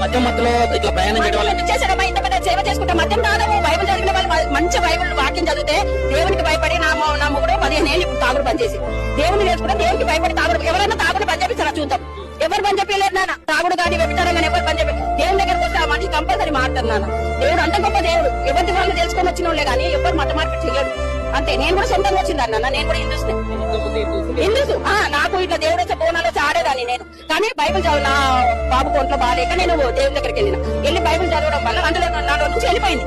మధ్య మధ్యలో ఇట్లా ప్రయాణం చేయడం వల్ల చేశారమ్మా, ఇంత పెద్ద సేవ చేసుకుంటే మధ్యం కాదము. బైబిల్ చదివిన వాళ్ళు మంచి బైబిల్ వాక్యం చదివితే దేవునికి భయపడి నా మొగుడు 15 ఏళ్ళు ఇప్పుడు తాగుడు బంద్ చేసి దేవుని నేర్చుకుంటే దేవునికి భయపడి తాగుడు ఎవరైనా తాగుడు బంద్ చేపిస్తారా చూద్దాం. ఎవరు బంద్ చెప్పలేదు నాన్న, తాగుడు కానీ వ్యభిచారం కానీ ఎవరు బంద్ చెప్పి దేవుని దగ్గరకు వస్తే ఆ మనిషి కంపల్సరీ మారుతారు నాన్న. దేవుడు అంత గొప్ప దేవుడు, ఎవరి వాళ్ళు తెలుసుకొని వచ్చిన వాళ్ళే కానీ ఎవరు మత మార్పిడి చేయడు. అంతే, నేను కూడా సొంతంగా వచ్చింది నాన్న, నేను కూడా హిందూస్. నాకు ఇట్లా దేవుడు వచ్చే బోనాలు వచ్చి ఆడేదాన్ని నేను. కానీ బైబిల్ చదువు నా బాబు కొంట్లో బాగాలేక నేను దేవుని దగ్గరికి వెళ్ళి బైబిల్ చదవడం వల్ల అందులో నాలో నుంచి వెళ్ళిపోయి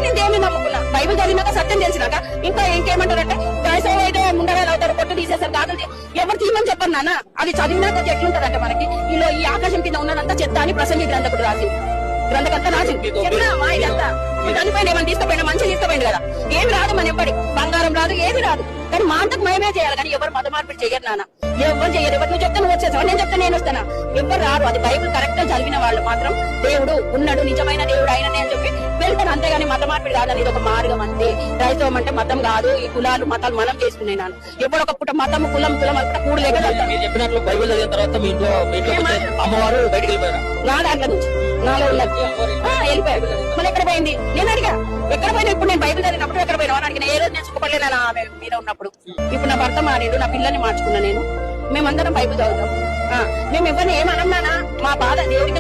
నేను దేవుని నమ్ముకున్నా. బైబిల్ చదివినాక సత్యం తెలిసినాక ఇంకా ఇంకేమంటారంటే క్రైస్తవ అయితే ముండరాలు అవుతారు, కొట్టు తీసేసారు, కాదు ఎవరు తీయమని చెప్పారు నాన్న. అది చదివినాక ఎట్లుంటదంటే మనకి ఈ ఆకాశం కింద ఉన్నదంతా చెత్త అని ప్రసంగి గ్రంథకుడు రాసి గ్రంథకంతా రాసి ఇదంతా చనిపోయింది. ఏమని తీసుకుపోయినా మంచిగా తీసుకుపోయింది కదా, ఏమి రాదు మన ఎప్పటి బంగారం రాదు, ఏమి రాదు. కానీ మా అంతకు మేమే చేయాలి, కానీ ఎవరు మత మార్పిడి చేయరు నాన్న. ఎవరు చేయరు. ఎవరు నువ్వు చెప్తే నువ్వు వచ్చేసావు, నేను చెప్తే నేను వస్తానా, ఎవరు రారు. అది బైబిల్ కరెక్ట్ గా చదివిన వాళ్ళు మాత్రం దేవుడు ఉన్నాడు, నిజమైన దేవుడు ఆయననే అని చెప్పి వెళ్తాను. అంతేగాని మత మార్పిడి కాదని ఇది ఒక మార్గం అంతే. క్రైస్తవం అంటే మతం కాదు, ఈ కులాలు మతాలు మనం చేసుకునే నాన్న. ఎప్పుడొక పుట్ట మతం కులం అనుకుంటే కూడలేక చెప్పినట్లు బైబిల్ చదివిన తర్వాత మీ ఇంట్లో అమ్మవారు బయటకు వెళ్ళిపోయారు. నా దాంట్లో నుంచి నాలో ఉన్నది వెళ్ళిపోయాడు. మళ్ళీ ఎక్కడ పోయింది నేను అడిగా, ఎక్కడ పోయినా ఇప్పుడు నేను బైబిల్ చదివినప్పుడు ఎక్కడ పోయినా అని అడిగిన. ఏ రోజు నేను సుఖపడలేనా ఆమె మీద ఉన్నప్పుడు. ఇప్పుడు నా భర్త మారేడు, నా పిల్లల్ని మార్చుకున్నా నేను. మేమందరం బైబిల్ చదువుతాం. మేము ఎవరిని ఏమన్నానా, మా బాధ దేవుడికి